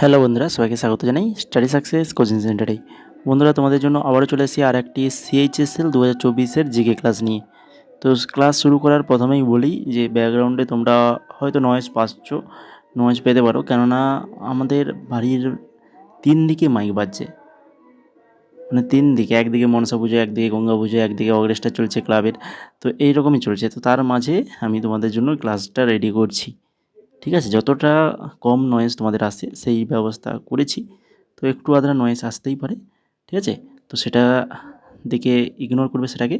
Hello বন্ধুরা, সবাইকে স্বাগত জানাই স্টাডি সাকসেস কোচিং সেন্টারে। বন্ধুরা, তোমাদের জন্য আবারও চলে এসেছি আর একটি সিএইচএসএল 2024-এর জিকে ক্লাস নিয়ে। তো ক্লাস শুরু করার প্রথমেই বলি যে ব্যাকগ্রাউন্ডে তোমরা হয়তো নয়েজ পাচ্ছ, নয়েজ পেতে পারো, কেননা আমাদের বাড়ির 3 দিকে মাইক বাজছে। মানে 3 দিকে, একদিকে মনসা পুজো, একদিকে গঙ্গা পুজো, একদিকে অর্কেস্ট্রা চলছে ক্লাবের। তো এইরকমই চলছে। তো তার মাঝে আমি তোমাদের জন্য ক্লাসটা রেডি করছি। ঠিক আছে, যতটা কম নয়েজ তোমাদের আসে সেই ব্যবস্থা করেছি। তো একটু আধটা নয়েজ আসতেই পারে, ঠিক আছে। তো সেটা দিকে ইগনোর করবে সেটাকে।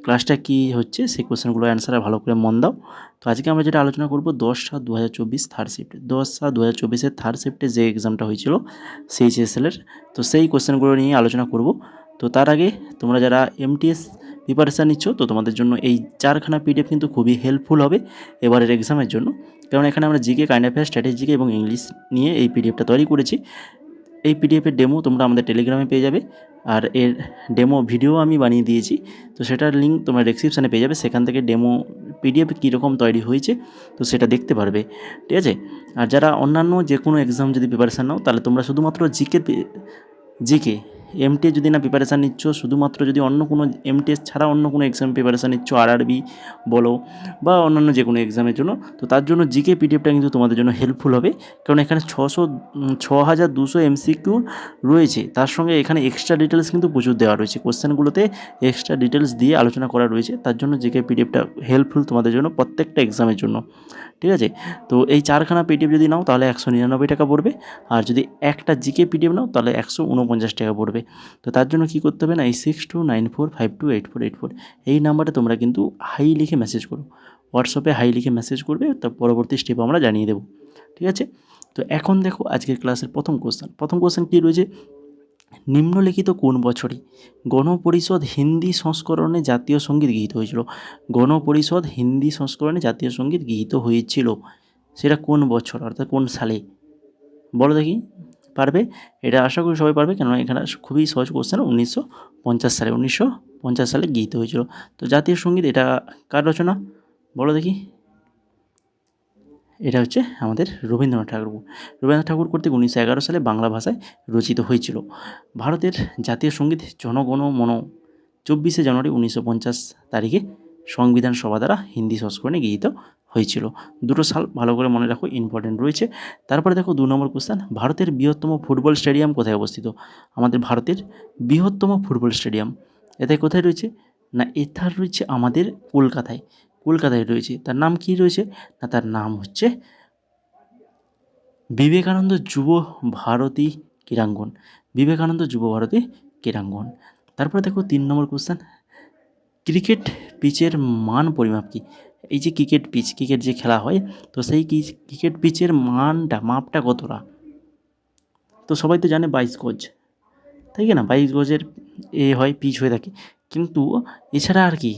ক্লাসটা কী হচ্ছে সেই কোশ্চেনগুলো অ্যান্সার ভালো করে মন দাও। তো আজকে আমরা যেটা আলোচনা করব 10/7/2024 থার্ড শিফট, 10/7/2024-এর থার্ড শিফটে যে এক্সামটা হয়েছিল সিএইচএসএল-এর, তো সেই কোশ্চেনগুলো নিয়ে আলোচনা করব। তো তার আগে তোমরা যারা এমটিএস প্রিপারেশান নিচ্ছ, তো তোমাদের জন্য এই 4খানা পিডিএফ কিন্তু খুবই হেল্পফুল হবে এবারের এক্সামের জন্য। কারণ এখানে আমরা জিকে, কারেন্ট অ্যাফেয়ার্স, স্ট্র্যাটেজিকে এবং ইংলিশ নিয়ে এই পিডিএফটা তৈরি করেছি। এই পিডিএফের ডেমো তোমরা আমাদের টেলিগ্রামে পেয়ে যাবে, আর এর ডেমো ভিডিও আমি বানিয়ে দিয়েছি। তো সেটার লিঙ্ক তোমরা ডেসক্রিপশানে পেয়ে যাবে, সেখান থেকে ডেমো পিডিএফ কীরকম তৈরি হয়েছে তো সেটা দেখতে পারবে, ঠিক আছে। আর যারা অন্যান্য যে কোনো এক্সাম যদি প্রিপারেশান নাও, তাহলে তোমরা শুধুমাত্র জিকে এমটিএস যদি না প্রিপারেশান নিচ্ছ, শুধুমাত্র যদি অন্য কোনো এমটিএস ছাড়া অন্য কোনো এক্সাম প্রিপারেশান নিচ্ছ, আরআরবি বলো বা অন্যান্য যে কোনো এক্সামের জন্য, তো তার জন্য জিকে পিডিএফটা কিন্তু তোমাদের জন্য হেল্পফুল হবে। কারণ এখানে 6200 এমসিকিউ রয়েছে, তার সঙ্গে এখানে এক্সট্রা ডিটেলস কিন্তু প্রচুর দেওয়া রয়েছে। কোশ্চেনগুলোতে এক্সট্রা ডিটেলস দিয়ে আলোচনা করা রয়েছে, তার জন্য জিকে পিডিএফটা হেল্পফুল তোমাদের জন্য প্রত্যেকটা এক্সামের জন্য, ঠিক আছে। তো এই 4খানা পিডিএফ যদি নাও তাহলে 199 টাকা পড়বে, আর যদি একটা জিকে পিডিএফ নাও তাহলে 149 টাকা পড়বে। তো তার জন্য কী করতে হবে না, এই 6294528484 এই নাম্বারে তোমরা কিন্তু হাই লিখে মেসেজ করো, হোয়াটসঅ্যাপে হাই লিখে মেসেজ করবে, তার পরবর্তী স্টেপ আমরা জানিয়ে দেবো, ঠিক আছে। তো এখন দেখো আজকের ক্লাসের প্রথম কোশ্চেন কী রয়েছে, নিম্নলিখিত কোন বছরে গণপরিষদ হিন্দি সংস্করণে জাতীয় সঙ্গীত গৃহীত হয়েছিল? গণপরিষদ হিন্দি সংস্করণে জাতীয় সঙ্গীত গৃহীত হয়েছিল, সেটা কোন বছর অর্থাৎ কোন সালে? বলো দেখি, পারবে? এটা আশা করি সবাই পারবে, কেননা এখানে খুবই সহজ কোশ্চেন। 1950 সালে গৃহীত হয়েছিল। তো জাতীয় সঙ্গীত এটা কার রচনা, বলো দেখি? এটা হচ্ছে আমাদের রবীন্দ্রনাথ ঠাকুর কর্তৃক 1911 সালে বাংলা ভাষায় রচিত হয়েছিল। ভারতের জাতীয় সঙ্গীত জনগণ মন 24শে জানুয়ারি 1950 তারিখে সংবিধান সভা দ্বারা হিন্দি সংস্করণে গৃহীত হয়েছিল। দুটো সাল ভালো করে মনে রাখো, ইম্পর্টেন্ট রয়েছে। তারপরে দেখো 2 নম্বর কোশ্চেন, ভারতের বৃহত্তম ফুটবল স্টেডিয়াম কোথায় অবস্থিত? আমাদের ভারতের বৃহত্তম ফুটবল স্টেডিয়াম এটা কোথায় রয়েছে? না, এটা রয়েছে আমাদের কলকাতায় রয়েছে। তার নাম কি রয়েছে? না, তার নাম হচ্ছে বিবেকানন্দ যুব ভারতী ক্রীড়াঙ্গন। তারপরে দেখো 3 নম্বর কোশ্চেন, ক্রিকেট পিচের মান পরিমাপ কি? এই যে ক্রিকেট যে খেলা হয়, তো সেই ক্রিকেট পিচের মাপটা কতটা? তো সবাই তো জানে 22 গজ, তাই কি না? 22 গজের হয়, পিচ হয়ে থাকে। কিন্তু এছাড়া আর কি,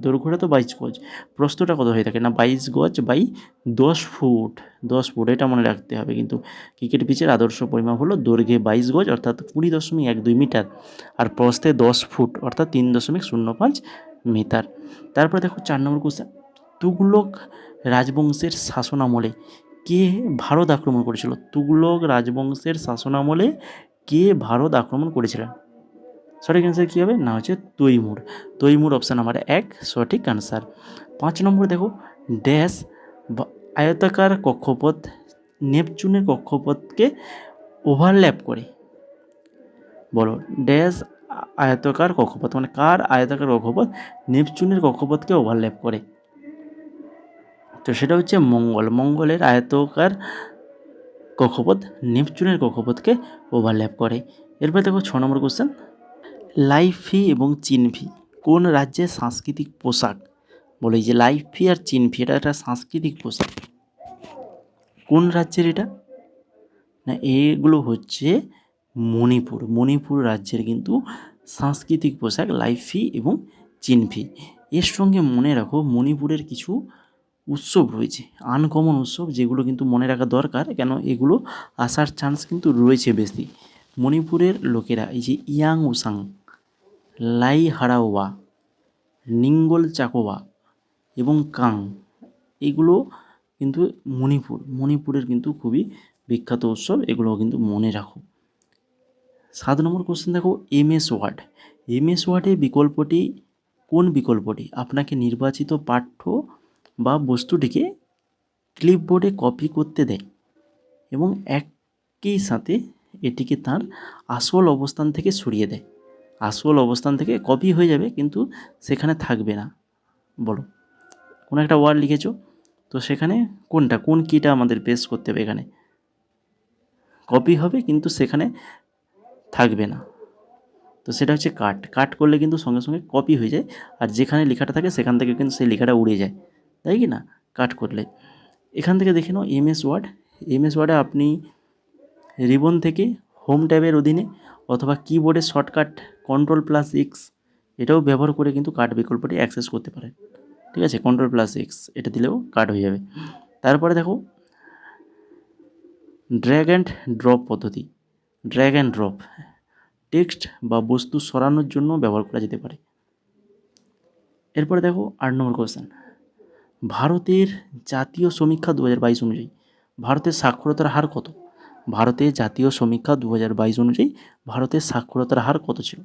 দৈর্ঘ্যটা তো 22 গজ, প্রস্থটা কত হয়ে থাকে? না, 22 গজ বাই 10 ফুট, এটা মনে রাখতে হবে। কিন্তু ক্রিকেট পিচের আদর্শ পরিমাপ হলো দৈর্ঘ্যে 22 গজ অর্থাৎ 20.12 মিটার, আর প্রস্থে 10 ফুট অর্থাৎ 3.05 মিটার। তারপরে দেখো 4 নম্বর কোশ্চেন, তুগলক রাজবংশের শাসনামলে কে ভারত আক্রমণ করেছিল? তুগলক রাজবংশের শাসনামলে কে ভারত আক্রমণ করেছিলেন? সঠিক অ্যান্সার কী হবে? না, হচ্ছে তৈমুর অপশান নাম্বার 1 সঠিক অ্যান্সার। 5 নম্বর দেখো, ড্যাশ আয়তাকার কক্ষপথ নেপচুনের কক্ষপথকে ওভারল্যাপ করে? বলো, ড্যাশ আয়তাকার কক্ষপথ, মানে কার আয়তাকার কক্ষপথ নেপচুনের কক্ষপথকে ওভারল্যাপ করে? তো সেটা হচ্ছে মঙ্গলের আয়তাকার কক্ষপথ নেপচুনের কক্ষপথকে ওভারল্যাপ করে। এরপর দেখো 6 নম্বর কোশ্চেন, লাইফি এবং চিনফি কোন রাজ্যের সাংস্কৃতিক পোশাক? বলে এই যে লাইফি আর চিনফি, এটা একটা সাংস্কৃতিক পোশাক, কোন রাজ্যের এটা? না, এগুলো হচ্ছে মণিপুর রাজ্যের কিন্তু সাংস্কৃতিক পোশাক লাইফি এবং চিনফি। এর সঙ্গে মনে রাখো মণিপুরের কিছু উৎসব রয়েছে, আনকমন উৎসব, যেগুলো কিন্তু মনে রাখা দরকার, কেন এগুলো আসার চান্স কিন্তু রয়েছে বেশি। মণিপুরের লোকেরা এই যে ইয়াং উসাং, লাই হারাওয়া, নিঙ্গল চাকোয়া এবং কাং, এগুলো কিন্তু মণিপুরের কিন্তু খুবই বিখ্যাত উৎসব, এগুলো কিন্তু মনে রাখো। 7 নম্বর কোশ্চেন দেখো, এমএস ওয়ার্ড। এমএস ওয়ার্ডে বিকল্পটি কোন বিকল্পটি আপনাকে নির্বাচিত পাঠ্য বা বস্তুটিকে ক্লিপবোর্ডে কপি করতে দেয় এবং একই সাথে এটিকে তার আসল অবস্থান থেকে সরিয়ে দেয়। আসল অবস্থান থেকে কপি হয়ে যাবে কিন্তু সেখানে থাকবে না। বলো, কোনো একটা ওয়ার্ড লিখেছো, তো সেখানে কোন কিটা আমাদের পেস্ট করতে হবে? এখানে কপি হবে কিন্তু সেখানে থাকবে না, তো সেটা হচ্ছে কাট করলে কিন্তু সঙ্গে সঙ্গে কপি হয়ে যায়, আর যেখানে লেখাটা থাকে সেখান থেকে কিন্তু সেই লেখাটা উড়ে যায়, তাই কি না? কাট করলে। এখান থেকে দেখে নাও এমএস ওয়ার্ড। এমএস ওয়ার্ডে আপনি রিবন থেকে হোম ট্যাবের অধীনে অথবা কিবোর্ডের শর্টকাট Ctrl+X এটাও ব্যবহার করে কিন্তু কাট বিকল্পটি অ্যাক্সেস করতে পারেন। ঠিক আছে, Ctrl+X এটা দিলেও কাট হয়ে যাবে। তারপরে দেখো ড্র্যাগ অ্যান্ড ড্রপ পদ্ধতি। ড্র্যাগ অ্যান্ড ড্রপ টেক্সট বা বস্তু সরানোর জন্য ব্যবহার করা যেতে পারে। এরপরে দেখো 8 নম্বর কোয়েশ্চেন, ভারতের জাতীয় সমীক্ষা 2022 অনুযায়ী ভারতের সাক্ষরতার হার কত? ভারতের জাতীয় সমীক্ষা 2022 অনুযায়ী ভারতের সাক্ষরতার হার কত ছিল?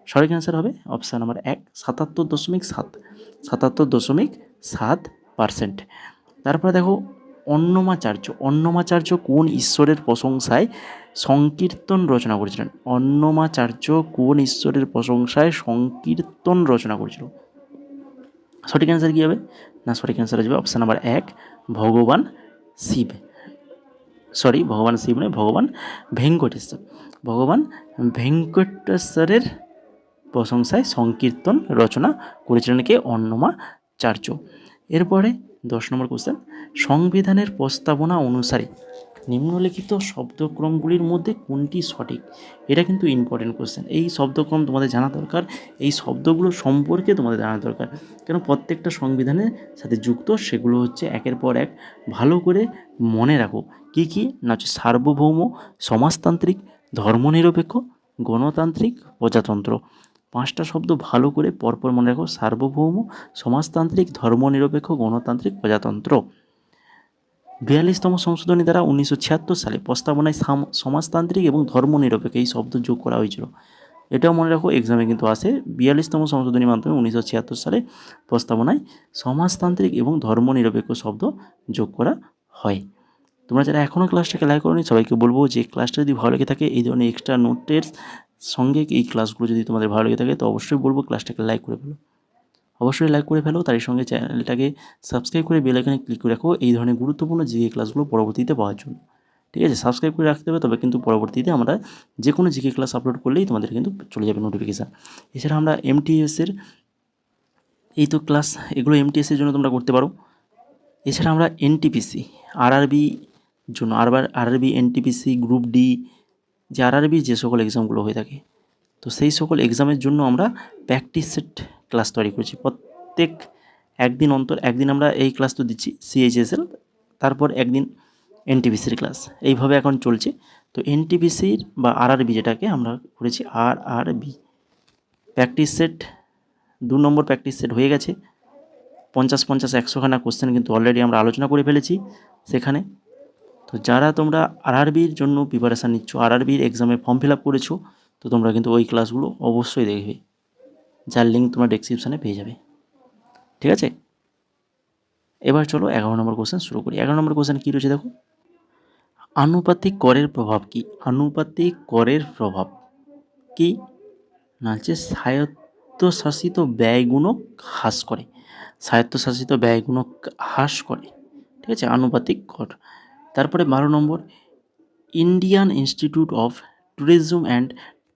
সঠিক অ্যান্সার হবে অপশান নাম্বার 1, 77.7। 77.7%। তারপরে দেখো অন্নমাচার্য। অন্নমাচার্য কোন ঈশ্বরের প্রশংসায় সংকীর্তন রচনা করেছিলেন? অন্নমাচার্য কোন ঈশ্বরের প্রশংসায় সংকীর্তন রচনা করেছিল? সঠিক অ্যান্সার কী হবে? না, সঠিক অ্যান্সার আসবে অপশান নাম্বার 1, ভগবান শিব। ভগবান শিব নয়, ভগবান ভেঙ্কটেশ্বর। ভগবান ভেঙ্কটেশ্বরের প্রশংসায় সংকীর্তন রচনা করেছিলেন কে? অন্নমাচার্য। এরপরে 10 নম্বর কোশ্চেন, সংবিধানের প্রস্তাবনা অনুসারে নিম্নলিখিত শব্দক্রমগুলির মধ্যে কোনটি সঠিক? এটা কিন্তু ইম্পর্টেন্ট কোশ্চেন। এই শব্দক্রম তোমাদের জানা দরকার, এই শব্দগুলো সম্পর্কে তোমাদের জানা দরকার, কেন প্রত্যেকটা সংবিধানের সাথে যুক্ত। সেগুলো হচ্ছে একের পর এক ভালো করে মনে রাখো। কী কী না হচ্ছে সার্বভৌম, সমাজতান্ত্রিক, ধর্মনিরপেক্ষ, গণতান্ত্রিক, প্রজাতন্ত্র। 5টা শব্দ ভালো করে পরপর মনে রাখো, সার্বভৌম, সমাজতান্ত্রিক, ধর্মনিরপেক্ষ, গণতান্ত্রিক, প্রজাতন্ত্র। 42তম সংশোধনী দ্বারা 1976 সালে প্রস্তাবনায় সমাজতান্ত্রিক এবং ধর্মনিরপেক্ষ এই শব্দ যোগ করা হয়েছিল। এটাও মনে রাখো, এক্সামে কিন্তু আসে। 42তম সংশোধনীর মাধ্যমে 1976 সালে প্রস্তাবনায় সমাজতান্ত্রিক এবং ধর্মনিরপেক্ষ শব্দ যোগ করা হয়। তোমরা যারা এখনও ক্লাসটাকে লাইক করোনি, সবাইকে বলবো যে ক্লাসটা যদি ভালো লেগে থাকে, এই ধরনের এক্সট্রা নোটের সঙ্গে এই ক্লাসগুলো যদি তোমাদের ভালো লেগে থাকে, তো অবশ্যই বলবো ক্লাসটাকে লাইক করে ফেলো। অবশ্যই লাইক করে ফেলো, তারই সঙ্গে চ্যানেলটাকে সাবস্ক্রাইব করে বেল আইকনে ক্লিক করে রাখো এই ধরনের গুরুত্বপূর্ণ জিকে ক্লাসগুলো পরবর্তীতে পাওয়ার জন্য। ঠিক আছে, সাবস্ক্রাইব করে রাখতে হবে, তবে কিন্তু পরবর্তীতে আমরা যে কোনো জিকে ক্লাস আপলোড করলেই তোমাদের কিন্তু চলে যাবে নোটিফিকেশান। এছাড়া আমরা এমটিএসের এই তো ক্লাস, এগুলো এমটিএসের জন্য তোমরা করতে পারো। এছাড়া আমরা এনটিপিসি, আরআরবি জন্য আরআরবি, এনটিপিসি, গ্রুপ ডি, যে আরআরবি যে সকল এক্সামগুলো হয়ে থাকে, তো সেই সকল এক্সামের জন্য আমরা প্র্যাকটিস সেট ক্লাস তৈরি করেছি। প্রত্যেক একদিন অন্তর একদিন আমরা এই ক্লাস তো দিচ্ছি সিএইচএসএল, তারপর একদিন এনটিপিসির ক্লাস, এইভাবে এখন চলছে। তো এনটিপিসির বা আরআরবি যেটাকে আমরা করেছি আরআরবি প্র্যাকটিস সেট 2 নম্বর প্র্যাকটিস সেট হয়ে গেছে। 50, 100খানা কোশ্চেন কিন্তু অলরেডি আমরা আলোচনা করে ফেলেছি সেখানে। তো যারা তোমরা আরআরবির জন্য প্রিপারেশান নিচ্ছ, আরআরবির এক্সামে ফর্ম ফিল আপ করেছো, তো তোমরা কিন্তু ওই ক্লাসগুলো অবশ্যই দেখবে, যার লিঙ্ক তোমরা ডেসক্রিপশানে পেয়ে যাবে। ঠিক আছে, এবার চলো 11 নম্বর কোশ্চেন শুরু করি। 11 নম্বর কোশ্চেন কী রয়েছে দেখো, আনুপাতিক করের প্রভাব কী? আনুপাতিক করের প্রভাব কী না হচ্ছে স্বায়ত্তশাসিত ব্যয়গুণক হ্রাস করে। স্বায়ত্তশাসিত ব্যয়গুণক হ্রাস করে। ঠিক আছে, আনুপাতিক কর। তারপরে 12 number, Indian Institute of Tourism and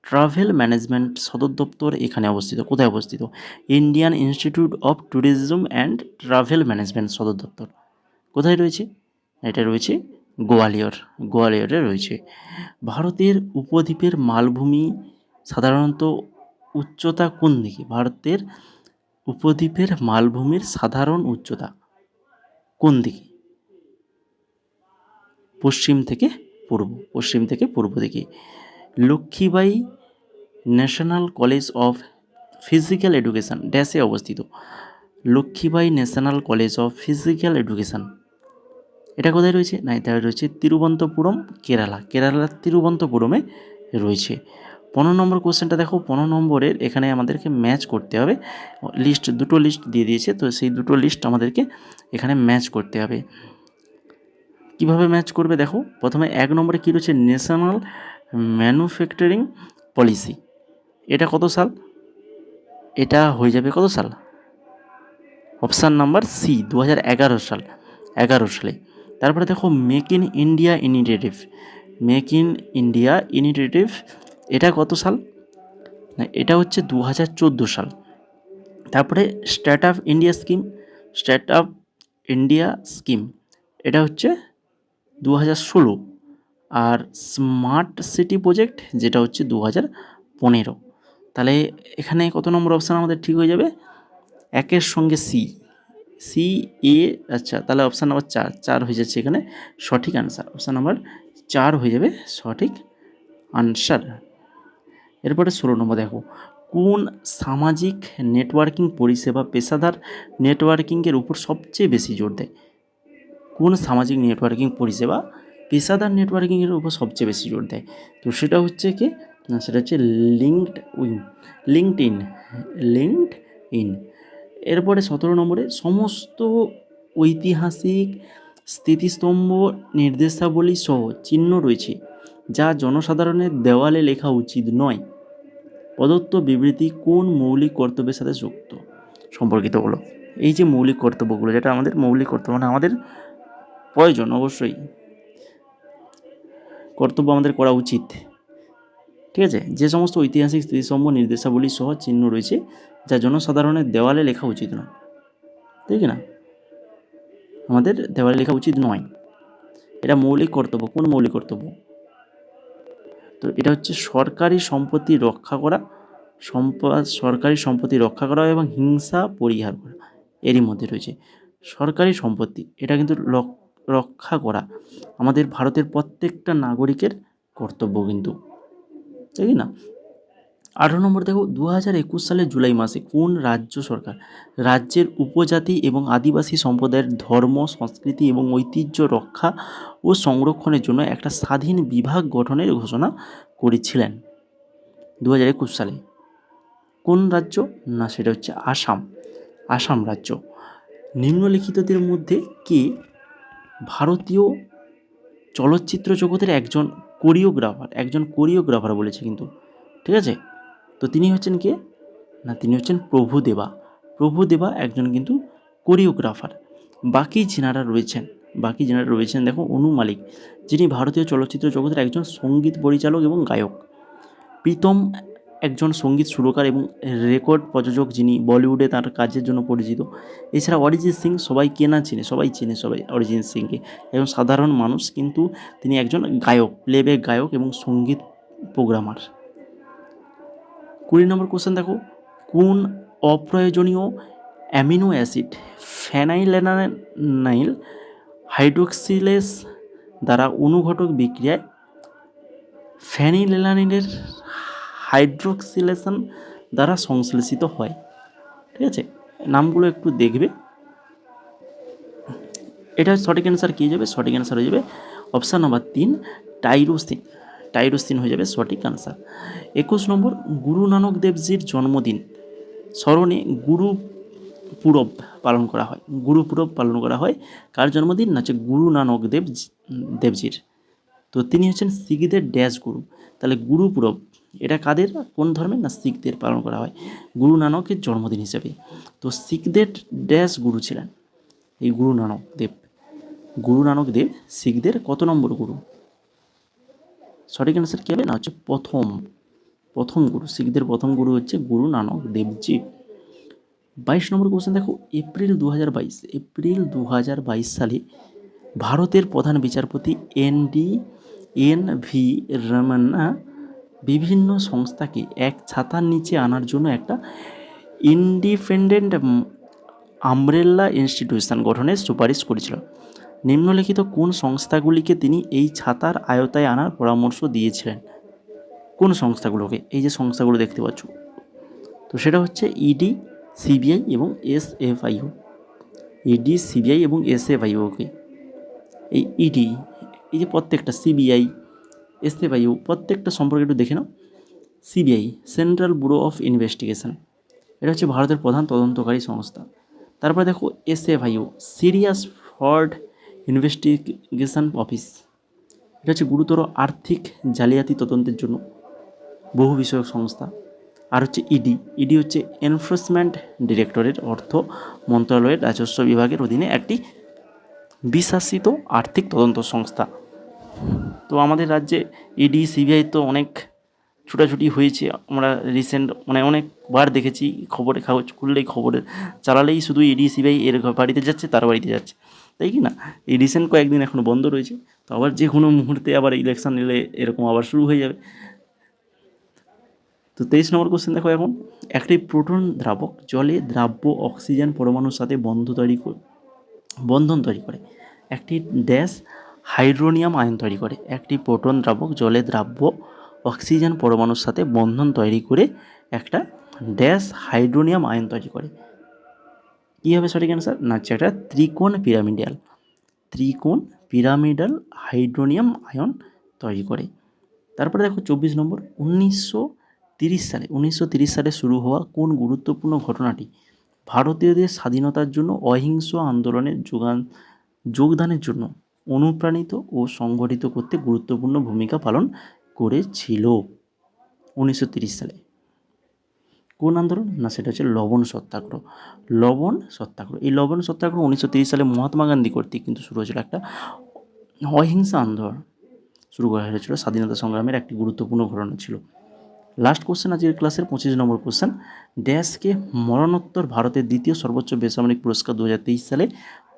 Travel Management সদর দপ্তর এখানে অবস্থিত। কোথায় অবস্থিত? Indian Institute of Tourism and Travel Management সদর দপ্তর কোথায় রয়েছে? এটা রয়েছে গোয়ালিয়রে রয়েছে। ভারতের উপদ্বীপের মালভূমি সাধারণত উচ্চতা কোন দিকে? ভারতের উপদ্বীপের মালভূমির সাধারণ উচ্চতা কোন দিকে? পশ্চিম থেকে পূর্ব দিকে। Lakshmibai National College of Physical Education ড্যাশে অবস্থিত। Lakshmibai National College of Physical Education এটা কোথায় রয়েছে? না, এটা রয়েছে তিরুবনন্তপুরম, কেরালা। কেরালার তিরুবনন্তপুরমে রয়েছে। 15 নম্বর কোশ্চেনটা দেখো। 15 নম্বরের এখানে আমাদেরকে ম্যাচ করতে হবে। দুটো লিস্ট দিয়ে দিয়েছে, তো সেই দুটো লিস্ট আমাদেরকে এখানে ম্যাচ করতে হবে। কিভাবে ম্যাচ করবে দেখো। প্রথমে 1 নম্বরে কী রয়েছে? National manufacturing policy. এটা কত সাল? এটা হয়ে যাবে কত সাল? অপশান নাম্বার সি, 2011 সাল, 11 সালে। তারপরে দেখো make in India initiative. Make in India initiative এটা কত সাল? না, এটা হচ্ছে 2014 সাল। তারপরে start up India scheme. Start up India scheme এটা হচ্ছে 2016। আর স্মার্ট সিটি প্রজেক্ট যেটা হচ্ছে 2015। তাহলে এখানে কত নম্বর অপশান আমাদের ঠিক হয়ে যাবে? 1-এর সঙ্গে সি এ। আচ্ছা, তাহলে অপশান নাম্বার 4 হয়ে যাচ্ছে এখানে সঠিক আনসার। অপশান নাম্বার 4 হয়ে যাবে সঠিক আনসার। এরপরে 16 নম্বর দেখো। কোন সামাজিক নেটওয়ার্কিং পরিষেবা পেশাদার নেটওয়ার্কিংয়ের উপর সবচেয়ে বেশি জোর দেয়? কোন সামাজিক নেটওয়ার্কিং পরিষেবা পেশাদার নেটওয়ার্কিংয়ের উপর সবচেয়ে বেশি জোর দেয়? তো সেটা হচ্ছে কি না, সেটা হচ্ছে লিঙ্কড ইন। এরপরে 17 নম্বরে সমস্ত ঐতিহাসিক স্মৃতিস্তম্ভ নির্দেশাবলী সহ চিহ্ন রয়েছে যা জনসাধারণের দেওয়ালে লেখা উচিত নয়। প্রদত্ত বিবৃতি কোন মৌলিক কর্তব্যের সাথে যুক্ত সম্পর্কিত হলো? এই যে মৌলিক কর্তব্যগুলো, যেটা আমাদের মৌলিক কর্তব্য, মানে আমাদের প্রয়োজন, অবশ্যই কর্তব্য আমাদের করা উচিত, ঠিক আছে। যে সমস্ত ঐতিহাসিক স্মৃতিস্তম্ভ নির্দেশাবলী সহ চিহ্ন রয়েছে যা জনসাধারণের দেওয়ালে লেখা উচিত নয়, ঠিক না, আমাদের দেওয়ালে লেখা উচিত নয়। এটা মৌলিক কর্তব্য। কোন মৌলিক কর্তব্য? তো এটা হচ্ছে সরকারি সম্পত্তি রক্ষা করা, সরকারি সম্পত্তি রক্ষা করা এবং হিংসা পরিহার করা, এরই মধ্যে রয়েছে। সরকারি সম্পত্তি এটা কিন্তু রক্ষা করা আমাদের ভারতের প্রত্যেকটা নাগরিকের কর্তব্য কিন্তু, ঠিক না। 18 নম্বর দেখো। 2021 সালের জুলাই মাসে কোন রাজ্য সরকার রাজ্যের উপজাতি এবং আদিবাসী সম্প্রদায়ের ধর্ম, সংস্কৃতি এবং ঐতিহ্য রক্ষা ও সংরক্ষণের জন্য একটা স্বাধীন বিভাগ গঠনের ঘোষণা করেছিলেন? 2021 সালে। কোন রাজ্য? না, সেটা হচ্ছে আসাম রাজ্য। নিম্নলিখিতদের মধ্যে কে ভারতীয় চলচ্চিত্র জগতের একজন কোরিওগ্রাফার বলেছে কিন্তু, ঠিক আছে। তো তিনি হচ্ছেন কে? না, তিনি হচ্ছেন প্রভুদেবা একজন কিন্তু কোরিওগ্রাফার। বাকি যারা রয়েছেন দেখো। অনু মালিক, যিনি ভারতীয় চলচ্চিত্র জগতের একজন সঙ্গীত পরিচালক এবং গায়ক। প্রীতম একজন সঙ্গীত সুরকার এবং রেকর্ড প্রযোজক, যিনি বলিউডে তার কাজের জন্য পরিচিত। এছাড়া অরিজিৎ সিং, সবাই চেনে অরিজিৎ সিংকে। একজন সাধারণ মানুষ, কিন্তু তিনি একজন গায়ক, প্লেব্যাক গায়ক এবং সঙ্গীত প্রোগ্রামার। 20 নম্বর কোশ্চেন দেখো। কোন অপ্রয়োজনীয় অ্যামিনো অ্যাসিড ফেনাইলেনাইল হাইড্রোক্সিলেস দ্বারা অনুঘটক বিক্রিয়ায় ফেনিলেলানিনের হাইড্রোক্সিলেশন দ্বারা সংশ্লেষিত হয়? ঠিক আছে, নামগুলো একটু দেখবে। এটা সঠিক অ্যান্সার কী যাবে? সঠিক অ্যান্সার হয়ে যাবে অপশান নাম্বার 3, টাইরোসিন হয়ে যাবে সঠিক আনসার। 21 নম্বর। গুরু নানক দেবজির জন্মদিন স্মরণে গুরুপুরব পালন করা হয়। কার জন্মদিন? না, হচ্ছে গুরু নানক দেবজির। তো তিনি হচ্ছেন শিখদের ড্যাশ গুরু। তাহলে গুরুপুরব এটা কাদের, কোন ধর্মের? না, শিখদের পালন করা হয় গুরু নানকের জন্মদিন হিসেবে। তো শিখদের ড্যাশ গুরু ছিলেন এই গুরু নানক দেব শিখদের কত নম্বর গুরু? সঠিক অ্যান্সার কী হবে? না, হচ্ছে প্রথম গুরু। শিখদের প্রথম গুরু হচ্ছে গুরু নানক দেবজি। 22 নম্বর কোশ্চেন দেখো। এপ্রিল 2022 সালে ভারতের প্রধান বিচারপতি এন ভি রমন্না বিভিন্ন সংস্থাকে এক ছাতার নিচে আনার জন্য একটা ইন্ডিপেন্ডেন্ট আমব্রেলা ইনস্টিটিউশন গঠনের সুপারিশ করেছিল। নিম্নলিখিত কোন সংস্থাগুলিকে তিনি এই ছাতার আয়তায় আনার পরামর্শ দিয়েছিলেন? কোন সংস্থাগুলোকে? এই যে সংস্থাগুলো দেখতে পাচ্ছ, তো সেটা হচ্ছে ইডি, সিবিআই এবং এসএফআইও। কে এই ইডি, এই যে প্রত্যেকটা সিবিআই, এসএফআইউ, প্রত্যেকটা সম্পর্কে একটু দেখে নাও। CBI, Central Bureau of Investigation, এটা হচ্ছে ভারতের প্রধান তদন্তকারী সংস্থা। তারপরে দেখো SFIO, serious fraud investigation office, এটা হচ্ছে গুরুতর আর্থিক জালিয়াতি তদন্তের জন্য বহু বিষয়ক সংস্থা। আর হচ্ছে ইডি, ইডি হচ্ছে এনফোর্সমেন্ট ডিরেক্টরেট, অর্থ মন্ত্রণালয়ের রাজস্ব বিভাগের অধীনে একটি বিশাসিত আর্থিক তদন্ত সংস্থা। তো আমাদের রাজ্যে ইডি সিবিআই তো অনেক ছুটাছুটি হয়েছে, আমরা রিসেন্ট মানে অনেকবার দেখেছি, খবরে কাগজ খুললেই খবরে চালালেই শুধু ইডি সিবিআই এর বাড়িতে যাচ্ছে তার বাড়িতে যাচ্ছে, তাই কি না? এই রিসেন্ট কয়েকদিন এখনও বন্ধ রয়েছে, তো আবার যে কোনো মুহূর্তে আবার ইলেকশন এলে এরকম আবার শুরু হয়ে যাবে। তো 23 নম্বর কোশ্চেন দেখো এখন, একটি প্রোটন দ্রাবক জলে দ্রাব্য অক্সিজেন পরমাণুর সাথে বন্ধন তৈরি করে একটি ড্যাশ হাইড্রোনিয়াম আয়ন তৈরি করে। একটি প্রোটন দ্রাবক জলে দ্রাব্য অক্সিজেন পরমাণুর সাথে বন্ধন তৈরি করে একটা ড্যাশ হাইড্রোনিয়াম আয়ন তৈরি করে। কী হবে সঠিক অ্যান্সার? না হচ্ছে একটা ত্রিকোণ পিরামিডাল হাইড্রোনিয়াম আয়ন তৈরি করে। তারপরে দেখো 24 নম্বর, 1930 সালে শুরু হওয়া কোন গুরুত্বপূর্ণ ঘটনাটি ভারতীয়দের স্বাধীনতার জন্য অহিংস আন্দোলনের যোগদানের জন্য অনুপ্রাণিত ও সংগঠিত করতে গুরুত্বপূর্ণ ভূমিকা পালন করেছিল? 1930 সালে কোন আন্দোলন? না সেটা হচ্ছে লবণ সত্যাগ্রহ। এই লবণ সত্যাগ্রহ 1930 সালে মহাত্মা গান্ধী কর্তৃক কিন্তু শুরু হয়েছিল একটা অহিংসা আন্দোলন শুরু করা হয়েছিল, স্বাধীনতা সংগ্রামের একটি গুরুত্বপূর্ণ ঘটনা ছিল। লাস্ট কোশ্চেন আজকের ক্লাসের 25 নম্বর কোশ্চেন, ড্যাশকে মরণোত্তর ভারতের দ্বিতীয় সর্বোচ্চ বেসামরিক পুরস্কার 2023 সালে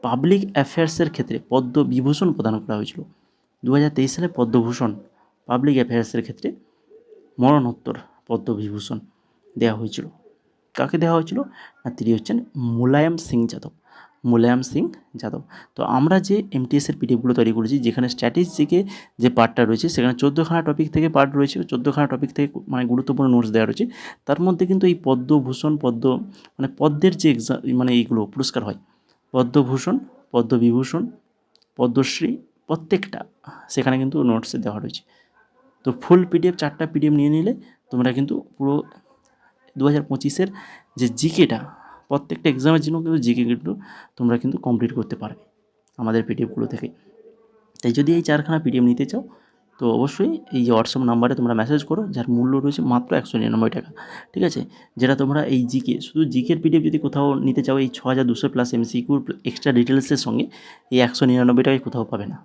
পাবলিক অ্যাফেয়ার্সের ক্ষেত্রে পদ্মবিভূষণ প্রদান করা হয়েছিল। 2023 সালে পদ্মভূষণ পাবলিক অ্যাফেয়ার্সের ক্ষেত্রে মরণোত্তর পদ্মবিভূষণ দেওয়া হয়েছিল। কাকে দেওয়া হয়েছিল? না তিনি হচ্ছেন মুলায়ম সিং যাদব। তো আমরা যে এমটিএসের পিডিএফগুলো তৈরি করেছি, যেখানে স্ট্র্যাটেজিকে যে পার্টটা রয়েছে সেখানে 14খানা টপিক থেকে পার্ট রয়েছে, 14খানা টপিক থেকে মানে গুরুত্বপূর্ণ নোটস দেওয়া রয়েছে। তার মধ্যে কিন্তু এই পদ্মভূষণ মানে পদ্মের যে এক্সাম মানে এইগুলো পুরস্কার হয়, পদ্মভূষণ, পদ্মবিভূষণ, পদ্মশ্রী, প্রত্যেকটা সেখানে কিন্তু নোটসে দেওয়া রয়েছে। তো ফুল পিডিএফ 4টা পিডিএফ নিয়ে নিলে তোমরা কিন্তু পুরো 2025-এর যে জিকেটা, প্রত্যেকটা এক্সামের জন্য কিন্তু জিকে কিন্তু তোমরা কিন্তু কমপ্লিট করতে পারবে আমাদের পিডিএফগুলো থেকে। তাই যদি এই 4খানা পিডিএফ নিতে চাও তো অবশ্যই এই যে হোয়াটসঅ্যাপ নাম্বারে তোমরা মেসেজ করো, যার মূল্য রয়েছে মাত্র 199 টাকা, ঠিক আছে? যেটা তোমরা এই শুধু জিকের পিডিএফ যদি কোথাও নিতে চাও, এই 6200 প্লাস এমসিকিউর এক্সট্রা ডিটেলসের সঙ্গে এই 199 টাকায় কোথাও পাবে না।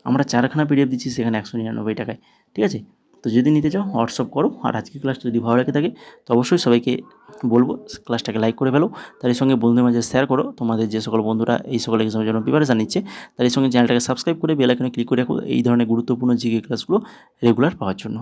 আমরা 4খানা পিডিএফ দিচ্ছি সেখানে 199 টাকায়, ঠিক আছে? তো যদি নিতে চাও হোয়াটসঅ্যাপ করো। আর আজকের ক্লাসটা যদি ভালো লেগে থাকে তো অবশ্যই সবাইকে বলবো ক্লাসটাকে লাইক করে ফেলো, তার সঙ্গে বন্ধুদের মাঝে শেয়ার করো। তোমাদের যে সকল বন্ধুরা এই সকল এক্সামের জন্য প্রিপারেশান নিচ্ছে তাদের সঙ্গে চ্যানেলটাকে সাবস্ক্রাইব করে বেল আইকনে ক্লিক করে রাখো এই ধরনের গুরুত্বপূর্ণ জিকে ক্লাসগুলো রেগুলার পাওয়ার জন্য।